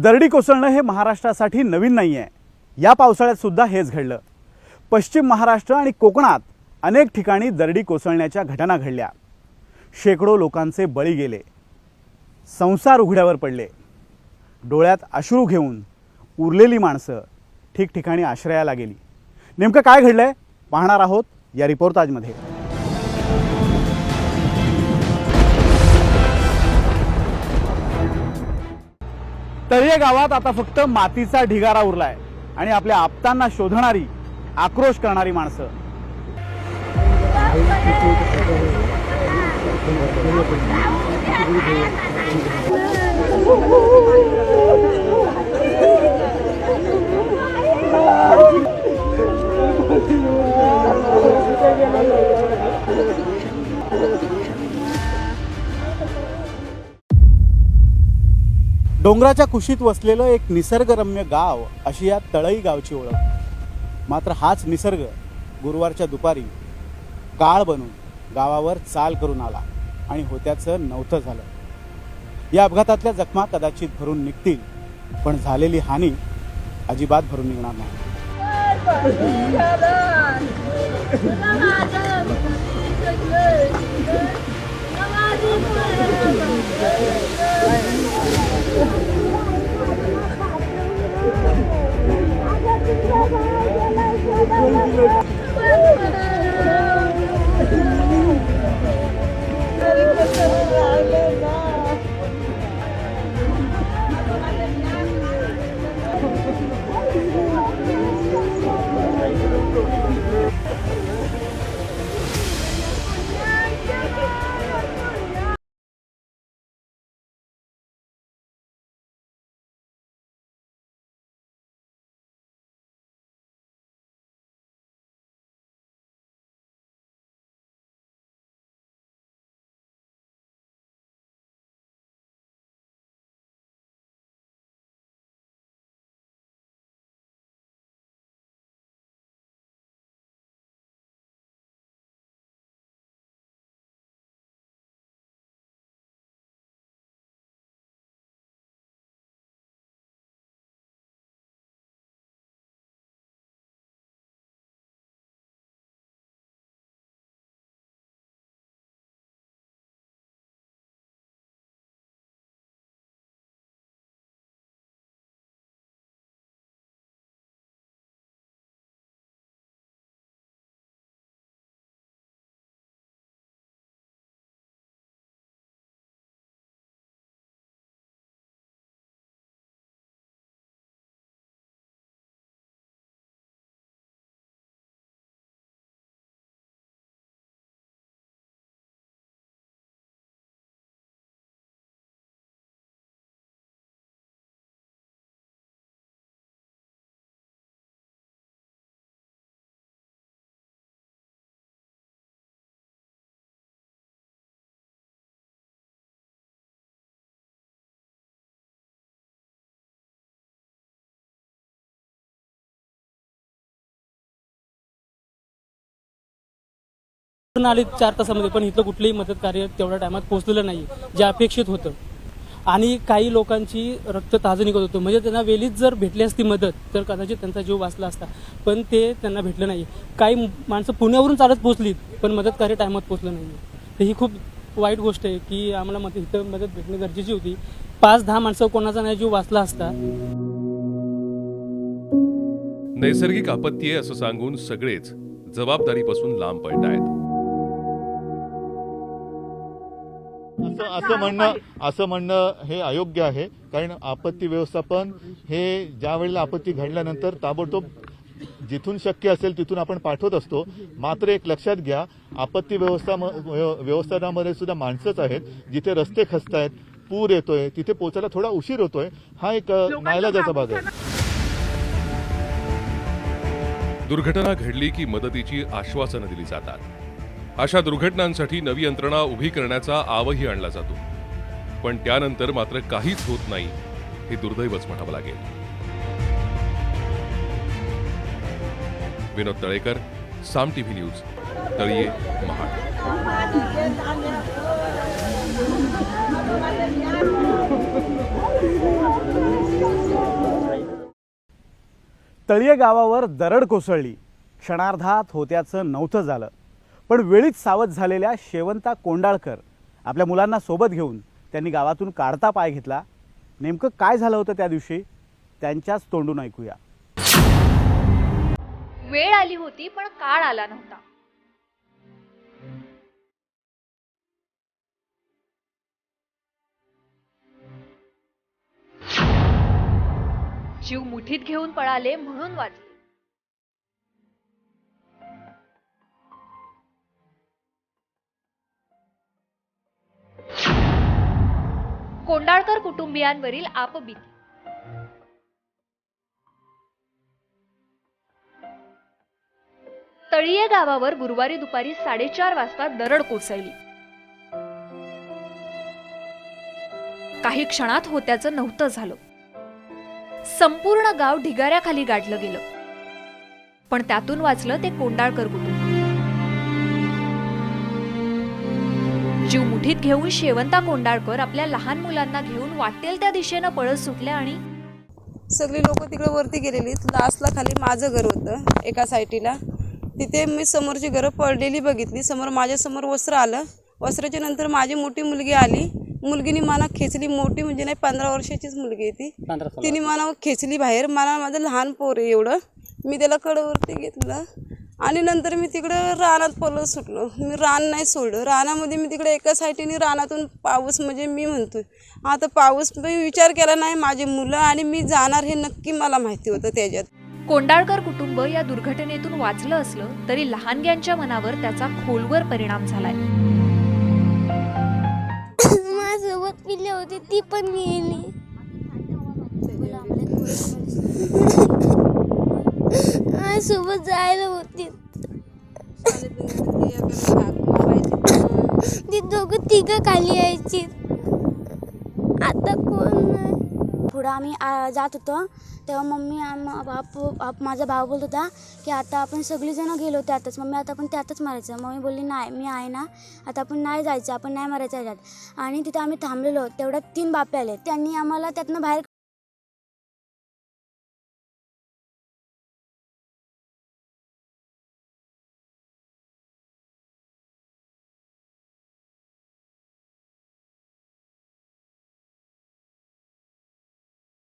दरडी कोसळणं हे महाराष्ट्रासाठी नवीन नाही आहे। या पावसाळ्यात सुद्धा हेच घडलं। पश्चिम महाराष्ट्र आणि कोकणात अनेक ठिकाणी दरडी कोसळण्याच्या घटना घडल्या। शेकडो लोकांचे बळी गेले, संसार उघड्यावर पडले। डोळ्यात अश्रू घेऊन उरलेली माणसं ठिकठिकाणी आश्रयाला गेली। नेमकं काय घडलंय पाहणार आहोत या रिपोर्टाजमध्ये। तळये गावात आता फक्त मातीचा ढिगारा उरलाय आणि आपल्या आप्तांना शोधणारी, आक्रोश करणारी माणसं। डोंगराच्या कुशीत वसलेलं एक निसर्गरम्य गाव अशी या तळई गावची ओळख। मात्र हाच निसर्ग गुरुवारच्या दुपारी काळ बनून गावावर चाल करून आला आणि होत्याचं नव्हतं झालं। या अपघातातल्या जखमा कदाचित भरून निघतील, पण झालेली हानी अजिबात भरून निघणार नाही। आली 4 तासामध्ये, पण इथलं कुठलीही मदत कार्य तेवढ्या टायमात पोहोचलेलं नाही जे अपेक्षित होतं। आणि काही लोकांची रक्त ताजं निघत होतं, म्हणजे त्यांना वेळीच जर भेटली असती मदत तर कदाचित त्यांचा जीव वाचला असता, पण ते त्यांना भेटलं नाही। काही माणसं पुण्यावरून चालत पोहोचलीत, पण मदत कार्य टायमात पोहोचलं नाही। तर ही खूप वाईट गोष्ट आहे की आम्हाला इथं मदत भेटणं गरजेची होती। 5-10 माणसं कोणाचा नाही जीव वाचला असता। नैसर्गिक आपत्ती आहे असं सांगून सगळेच जबाबदारीपासून लांब पळतायत। असं म्हणणं हे अयोग्य आहे, कारण आपत्ती व्यवस्थापन हे ज्या वेळेला आपत्ती घडल्यानंतर ताबडतोब जिथून शक्य असेल तिथून आपण पाठवत असतो। मात्र एक लक्षात घ्या, आपत्ती व्यवस्थापनामध्ये सुद्धा माणसंच आहेत। जिथे रस्ते खचतायत, पूर येतोय, तिथे पोहोचायला थोडा उशीर होतोय, हा एक नाईलाजाचा भाग आहे। दुर्घटना घडली की मदतीची आश्वासनं दिली जातात। अशा दुर्घटनांसाठी नवी यंत्रणा उभी करण्याचा आवही आणला जातो, पण त्यानंतर मात्र काहीच होत नाही हे दुर्दैवच म्हणावं लागेल। विनोद तळेकर, साम टीव्ही न्यूज, तळये, महाड। तळीये गावावर दरड कोसळली. क्षणार्धात होत्याचं नव्हतं झालं. पण वेळीच सावध झालेल्या शेवंता कोंडाळकर आपल्या मुलांना सोबत घेऊन त्यांनी गावातून काढता पाय घेतला. नेमकं काय झालं होतं त्या दिवशी त्यांच्याच तोंडून ऐकूया. वेळ आली होती पण काळ आला नव्हता. जीव मुठीत घेऊन पळाले म्हणून वाचले. कोंडाळकर कुटुंबियांवरील आपबीती. तळीये गावावर गुरुवारी दुपारी 4:30 वाजता दरड कोसळली. काही क्षणात होत्याचं नव्हतं झालं. संपूर्ण गाव ढिगाऱ्याखाली गाडलं गेलं. पण त्यातून वाचलं ते कोंडाळकर कुटुंब. जीव मुठीत घेऊन शेवंता कोंडाळकर आपल्या लहान मुलांना घेऊन वाटेल त्या दिशेनं पळत सुटल्या आणि सगळी लोक तिकडे वरती गेलेली. लास्टला खाली माझं घर होतं एका साईडला. तिथे मी समोरची घरं पडलेली बघितली. समोर माझ्यासमोर वस्त्र आलं. वस्त्राच्या नंतर माझी मोठी मुलगी आली. मुलगीने माना खेचली. मोठी म्हणजे नाही 15 वर्षाचीच मुलगी आहे ती. तिने माना खेचली बाहेर. मला माझं लहान पोर आहे एवढं. मी त्याला कडवरती घेतलं आणि नंतर मी तिकडं रानात पळत सुटलो. मी रान नाही सोडलं. रानामध्ये मी तिकडे एका साईडने रानातून पाऊस म्हणजे मी म्हणतोय आता पाऊस विचार केला नाही. माझी मुलं आणि मी जाणार हे नक्की मला माहिती होतं त्याच्यात. कोंडाळकर कुटुंब या दुर्घटनेतून वाचलं असलं तरी लहानग्यांच्या मनावर त्याचा खोलवर परिणाम झालाय. माझ्यासोबत पिल्ले होते ती पण गेली. माझ्यासोबत जायला होती. ती दोघं तिघं खाली यायची. आता कोण नाही. पुढं आम्ही जात होतो तेव्हा मम्मी माझा भाऊ बोलत होता की आता आपण सगळीजणं गेलो त्यातच. मम्मी आता आपण त्यातच मारायचं. मम्मी बोलली नाही मी आहे ना आता आपण नाही जायचं. आपण नाही मारायचं याच्यात. आणि तिथं आम्ही थांबलेलो. तेवढ्यात 3 बापे आले. त्यांनी आम्हाला त्यातनं बाहेर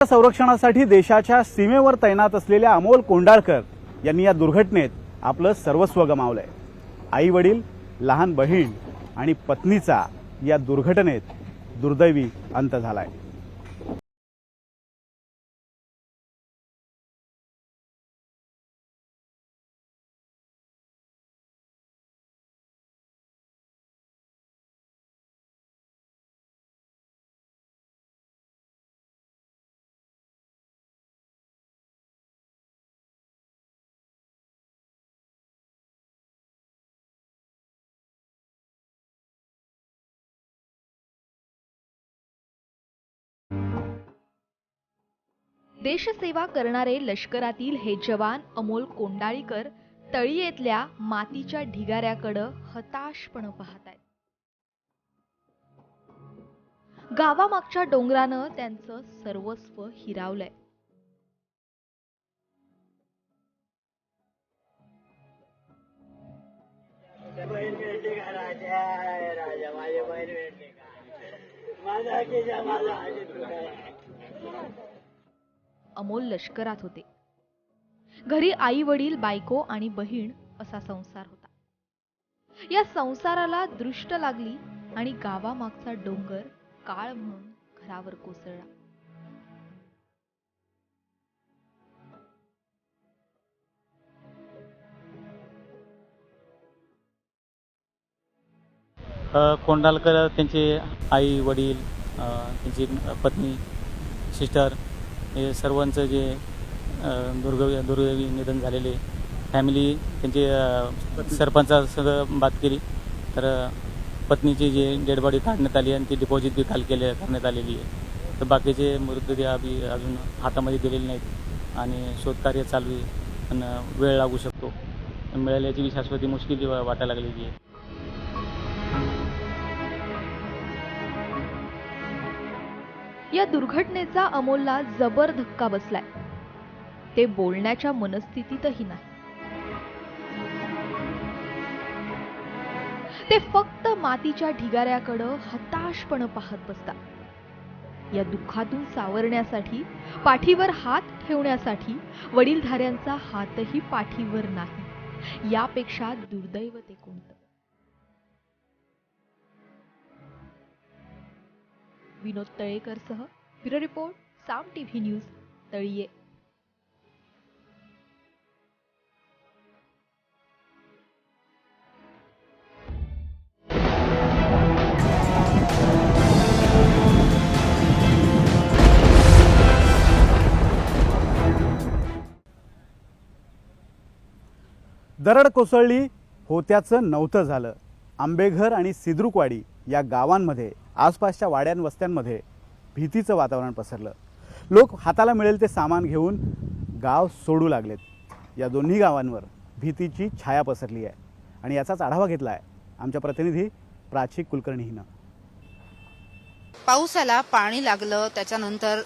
संरक्षणासाठी देशाच्या सीमेवर तैनात असलेल्या अमोल कोंडाळकर यांनी या दुर्घटनेत आपलं सर्वस्व गमावलंय. आई वडील, लहान बहीण आणि पत्नीचा या दुर्घटनेत दुर्दैवी अंत झालाय. देशसेवा करणारे लष्करातील हे जवान अमोल कोंडाळीकर तळीयेतल्या मातीच्या ढिगाऱ्याकडं हताशपणे पाहतायत. गावामागच्या डोंगरानं त्यांचं सर्वस्व हिरावलंय. अमोल लष्करात होते. घरी आई वडील, बायको आणि बहीण असा संसार होता. या संसाराला दृष्ट लागली आणि गावामागचा डोंगर काळ म्हणून घरावर कोसळला. कोंडाळकर त्यांचे आई वडील, त्यांची पत्नी, सिस्टर हे सर्वांचं जे दुर्दैवी निधन झालेले. फॅमिली त्यांचे सरपंचासह बात केली तर पत्नीची जे डेड बॉडी काढण्यात आली आणि ती डिपॉझिट बी करण्यात आलेली आहे. तर बाकीचे मृतदेह बी अजून हातामध्ये दिलेले नाहीत आणि शोधकार्य चालू आहे. पण वेळ लागू शकतो. मिळाल्याची शाश्वती मुश्किल वाटायला लागलेली आहे. या दुर्घटनेचा अमोलला जबर धक्का बसलाय. ते बोलण्याच्या मनस्थितीतही नाही. ते फक्त मातीच्या ढिगाऱ्याकडं हताशपणे पाहत बसतात. या दुःखातून सावरण्यासाठी, पाठीवर हात ठेवण्यासाठी वडीलधाऱ्यांचा हातही पाठीवर नाही. यापेक्षा दुर्दैव ते कोणतं? विनोद तळेकरसह ब्युरो रिपोर्ट, साम टीव्ही न्यूज, तळीये. दरड कोसळली, होत्याचं नव्हतं झालं. आंबेघर आणि सिद्रुकवाडी या गावांमध्ये, आसपासच्या वाड्यां वस्त्यांमध्ये भीतीचं वातावरण पसरलं. लोक हाताला मिळेल ते सामान घेऊन गाव सोडू लागलेत. या दोन्ही गावांवर भीतीची छाया पसरली आहे आणि याचाच आढावा घेतला आहे आमच्या प्रतिनिधी प्राची कुलकर्णी हिनं. पावसाला पाणी लागलं, त्याच्यानंतर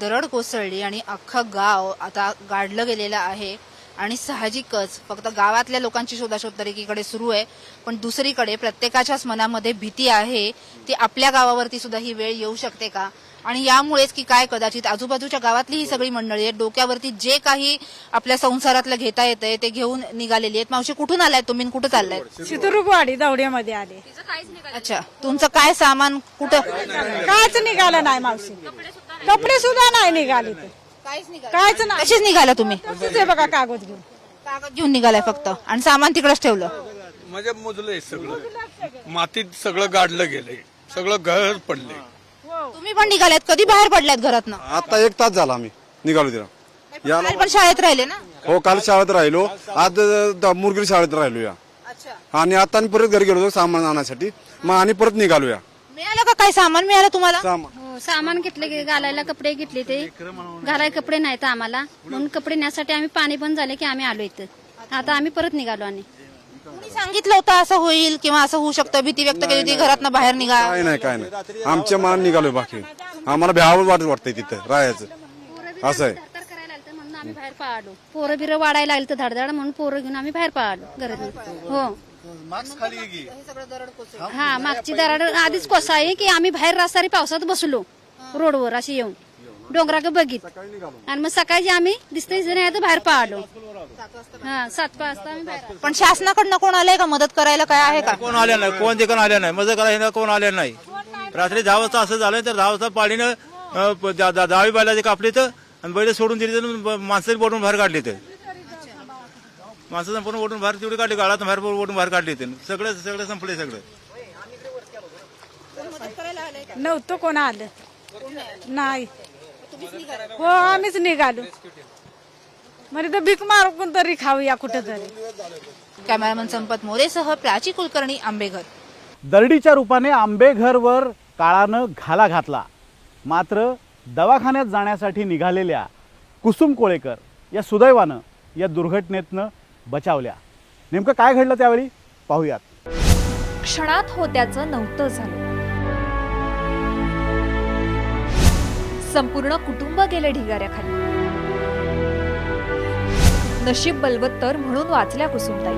दरड कोसळली आणि अख्खं गाव आता गाडलं गेलेलं आहे. आणि साहजिकच फक्त गावातल्या लोकांची शोधाशोध तर एकीकडे सुरू आहे, पण दुसरीकडे प्रत्येकाच्याच मनामध्ये भीती आहे ती आपल्या गावावरती सुद्धा ही वेळ येऊ शकते का. आणि यामुळेच की काय कदाचित आजूबाजूच्या गावातली ही सगळी मंडळी आहेत, डोक्यावरती जे काही आपल्या संसारातलं घेता येतंय ते घेऊन निघालेली आहेत. मावशी, कुठून आलाय तुम्ही, कुठं चाललाय? सिद्रुकवाडी दवड्यामध्ये आले. अच्छा, तुमचं काय सामान कुठं? कायच निघालं नाही मावशी, कपडे सुद्धा नाही निघाले. कायच नाही. कशीच निघाला तुम्ही? तसंच आहे बघा, कागद घेऊन. कागद घेऊन निघालाय फक्त, आणि सामान तिकडेच ठेवलं? म्हणजे मुजलंय सगळं, मातीत सगळं गाडलं गेलंय, सगळं घर पडलंय. तुम्ही पण निघाल्यात? कधी बाहेर पडल्यात घरातनं? आता 1 तास झाला आम्ही निघालो तिला. काल पण शाळेत राहिले ना? हो, काल शाळेत राहिलो, आज मुरगिरी शाळेत राहिलो या. आणि आता आणि परत घरी गेलो सामान आणण्यासाठी, मग आणि परत निघालो या. मिळालं का? काय सामान मिळालं तुम्हाला? सामान घेतले, घालायला कपडे घेतले, ते घालायला कपडे नाहीत आम्हाला, म्हणून कपडे नेण्यासाठी आम्ही पाणी बंद झाले की आम्ही आलो इथं. आता आम्ही परत निघालो. आणि कोणी सांगितलं होतं असं होईल किंवा असं होऊ शकतं? भीती व्यक्त केली होती घरातनं बाहेर निघा? काय नाही, आमच्या मनात निघालोय. बाकी आम्हाला भ्यावं वाटतंय तिथं राहायचं, असं आहे. म्हणून आम्ही बाहेर पळालो. पोरं बिरं वाढायला लागली तर धडधड, म्हणून पोरं घेऊन आम्ही बाहेर पळालो घरातून. हो, हा, मागची दराड आधीच कोसा आहे की आम्ही बाहेर रस्तारी पावसात बसलो रोडवर अशी येऊन डोंगराकडे बघित, आणि मग सकाळी आम्ही दिसते बाहेर पळालो. हा, 7 वाजता आम्ही बाहेर. पण शासनाकडनं कोण आलंय का मदत करायला? काय आहे का? कोण आल्या नाही, कोण देखील आल्या नाही, मदत करायला कोण आल्या नाही. रात्री 10 वाजता असं झालं, तर 10 वाजता पाणीनं 10 बैलाचे कापले तर, आणि बैल सोडून दिली तर माणसाची बोटून बाहेर काढले. ते माणसाचं पण बोटून बाहेर तेवढी काढली, गाळात बाहेर बोटून बाहेर काढले. ते सगळं संपले. सगळं नव्हतं कोण आलं नाही. हो, आम्हीच निघालो. म्हणजे तर भीक मारून तरी खाऊया कुठं तरी. कॅमेरामन संपत मोरेसह प्राची कुलकर्णी, आंबेघर. दरडीच्या रूपाने आंबेघरवर काळानं घाला घातला. मात्र दवाखान्यात जाण्यासाठी निघालेल्या कुसुम कोळेकर या सुदैवानं या दुर्घटनेतनं बचावल्या. नेमकं काय घडलं त्यावेळी पाहूयात. क्षणात होत्याचं नव्हतं झालं. संपूर्ण कुटुंब गेले ढिगाऱ्याखाली. नशीब बलवत्तर म्हणून वाचल्या कुसुमताई.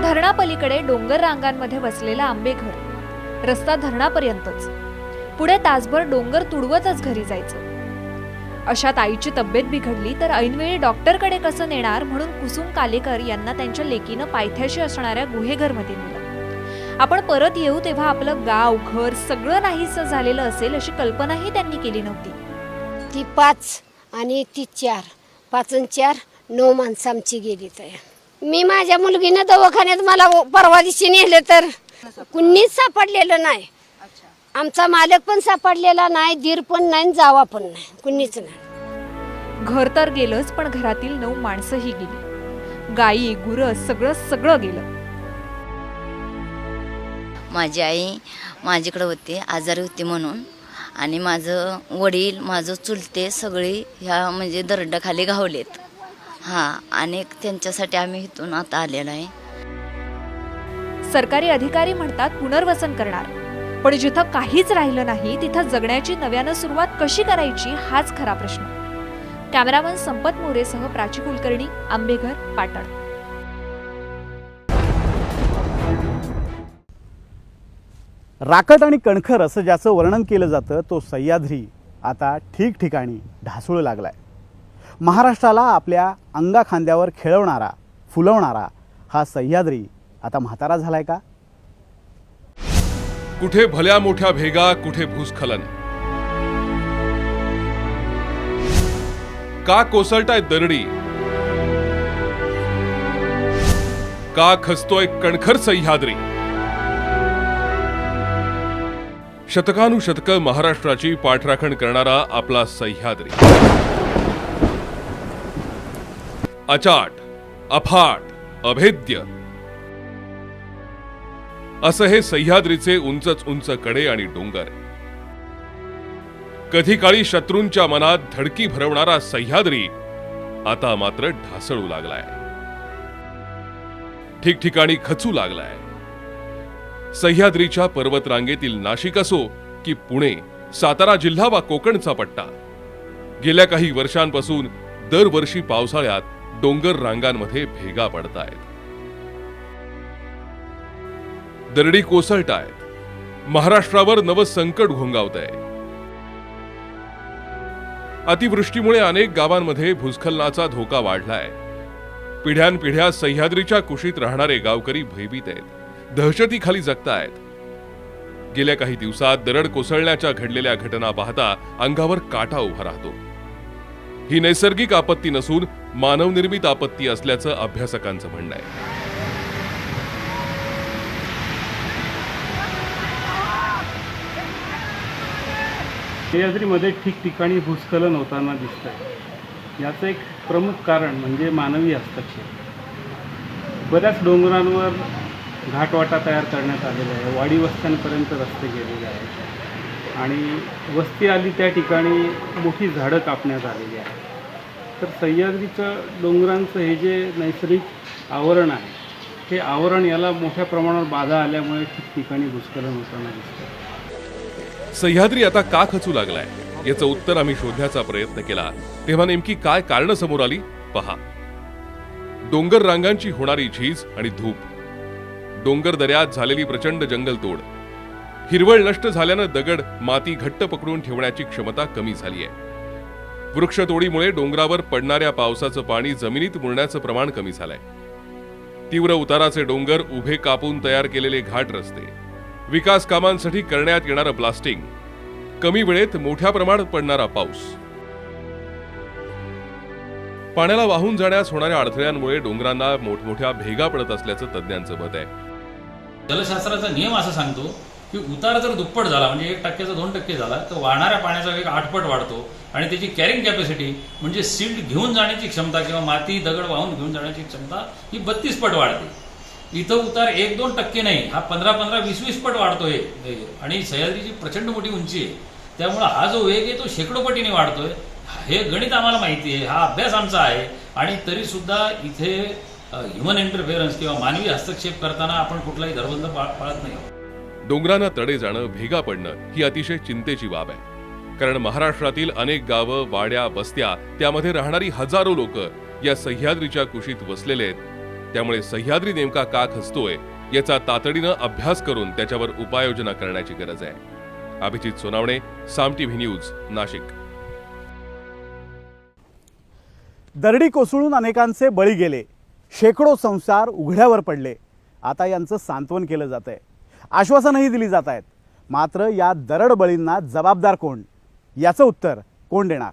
धरणापलीकडे डोंगर रांगांमध्ये वसलेला आंबेघर, रस्ता धरणापर्यंतच, पुढे तासभर डोंगर तुडवतच घरी जायचं. अशात आईची तब्येत बिघडली तर ऐनवेळी डॉक्टरकडे कसं नेणार, म्हणून कुसुम कालेकर यांना त्यांच्या लेकीनं पायथ्याशी असणाऱ्या गुहेघरमध्ये नेलं. आपण परत येऊ तेव्हा आपलं गाव, घर सगळं नाहीसं झालेलं असेल अशी कल्पनाही त्यांनी केली नव्हती. ती 5 आणि ती 4, 5 आणि 4 9 माणसं आमची गेली. तर मी माझ्या मुलगीनं दवाखान्यात मला परवा दिवशी नेलं तर कुणीच सापडलेलं नाही. आमचा मालक पण सापडलेला नाही, दीर पण नाही, जावा पण नाही, कुणीच नाही. घर तर गेलंच, पण घरातील 9 माणसंही गेली. गाई, गुरं सगळं गेलं. माझी आई माझ्याकडे होती, आजारी होती म्हणून, आणि माझं वडील, माझं चुलते सगळे ह्या म्हणजे दरडाखाली घावलेत. हां, आणि त्यांच्यासाठी आम्ही इथून आता आलेलो आहे. सरकारी अधिकारी म्हणतात पुनर्वसन करणार, पण जिथं काहीच राहिलं नाही तिथं जगण्याची नव्यानं सुरुवात कशी करायची हाच खरा प्रश्न. कॅमेरामन संपत मोरेसह प्राची कुलकर्णी, आंबेघर, पाटण. राकट आणि कणखर असं ज्याचं वर्णन केलं जातं तो सह्याद्री आता ठिकठिकाणी ढासळू लागलाय. महाराष्ट्राला आपल्या अंगाखांद्यावर खेळवणारा, फुलवणारा हा सह्याद्री आता म्हातारा झालाय का? कुठे भल्या मोठ्या भेगा, कुठे भूस्खलन. का कोसळताय दरडी, का खचतोय कणखर सह्याद्री. शतकानुशतकं महाराष्ट्राची पाठराखण करणारा आपला सह्याद्री. अचाट, अफाट, अभेद्य असं हे सह्याद्रीचे उंचच उंच कडे आणि डोंगर. कधी काळी शत्रूंच्या मनात धडकी भरवणारा सह्याद्री आता मात्र ढासळू लागलाय, ठिकठिकाणी खचू लागलाय. सह्याद्रीच्या पर्वतरांगेतील नाशिक असो की पुणे, सातारा जिल्हा वा कोकणचा पट्टा, गेल्या काही वर्षांपासून दरवर्षी पावसाळ्यात डोंगर रांगांमध्ये भेगा पडतायत. दरडी कोसळतायत. महाराष्ट्रावर नवं संकट घोंगावतंय. अतिवृष्टीमुळे अनेक गावांमध्ये भूस्खलनाचा धोका वाढलाय. पिढ्यानपिढ्या सह्याद्रीच्या कुशीत राहणारे गावकरी भयभीत आहेत, दहशतीखाली जगतायत. गेल्या काही दिवसात दरड कोसळण्याच्या घडलेल्या घटना पाहता अंगावर काटा उभा राहतो. ही नैसर्गिक आपत्ती नसून मानवनिर्मित आपत्ती असल्याचं अभ्यासकांचं म्हणणं आहे. सह्याद्रीमध्ये ठिकठिकाणी भूस्खलन होताना दिसतंय. याचं एक प्रमुख कारण म्हणजे मानवी हस्तक्षेप. बऱ्याच डोंगरांवर घाटवाटा तयार करण्यात आलेला आहे, वाडी वस्त्यांपर्यंत रस्ते गेलेले आहेत आणि वस्ती आली त्या ठिकाणी मोठी झाडं कापण्यात आलेली आहेत. तर सह्याद्रीचं डोंगरांचं हे जे नैसर्गिक आवरण आहे, हे आवरण याला मोठ्या प्रमाणावर बाधा आल्यामुळे ठिकठिकाणी भूस्खलन होताना दिसतं. सह्याद्री आता का खचू लागलाय याचं उत्तर आम्ही शोधण्याचा प्रयत्न केला तेव्हा नेमकी काय कारणं समोर आली पहा. डोंगर रांगांची होणारी झीज आणि धूप, डोंगर दऱ्यात झालेली प्रचंड जंगलतोड, हिरवळ नष्ट झाल्यानं दगड, माती घट्ट पकडून ठेवण्याची क्षमता कमी झाली आहे. वृक्षतोडीमुळे डोंगरावर पडणाऱ्या पावसाचं पाणी जमिनीत मुरण्याचं प्रमाण कमी झालंय. तीव्र उताराचे डोंगर, उभे कापून तयार केलेले घाट रस्ते, विकास कामांसाठी करण्यात येणारं ब्लास्टिंग, कमी वेळेत मोठ्या प्रमाणात पडणारा पाऊस. पाण्याला वाहून जाण्यास होणाऱ्या अडथळ्यांमुळे डोंगरांना मोठमोठ्या भेगा पडत असल्याचं तज्ज्ञांचं मत आहे. जलशास्त्राचा नियम असं सांगतो की उतार जर दुप्पट झाला म्हणजे 1% 2% झाला तर वाहणाऱ्या पाण्याचा वेग 8 पट वाढतो आणि त्याची कॅरिंग कॅपॅसिटी म्हणजे सील्ट घेऊन जाण्याची क्षमता किंवा माती दगड वाहून घेऊन जाण्याची क्षमता ही 32 पट वाढते. इथं उतार 1-2% नाही, हा 15-20 पट वाढतोय आणि सह्याद्रीची प्रचंड मोठी उंची आहे, त्यामुळे हा जो वेग आहे तो शेकडो पटीने वाढतोय. हे गणित आम्हाला माहिती आहे, हा अभ्यास आमचा आहे आणि तरी सुद्धा इथे ह्युमन इंटरफेरन्स किंवा मानवी हस्तक्षेप करताना आपण कुठलाही धरबंध पाळत नाही. डोंगरांना तडे जाणं, भेगा पडणं ही अतिशय चिंतेची बाब आहे. कारण महाराष्ट्रातील अनेक गावं, वाड्या, वस्त्या, त्यामध्ये राहणारी हजारो लोक या सह्याद्रीच्या कुशीत वसलेले आहेत. त्यामुळे सह्याद्री नेमका का खचतोय याचा तातडीनं अभ्यास करून त्याच्यावर उपाययोजना करण्याची गरज आहे. अभिजित सोनावणे, साम टीव्ही न्यूज, नाशिक. दरडी कोसळून अनेकांचे बळी गेले, शेकडो संसार उघड्यावर पडले. आता यांचं सांत्वन केलं जात आहे, आश्वासनही दिली जात आहेत. मात्र या दरड बळींना जबाबदार कोण, याचं उत्तर कोण देणार?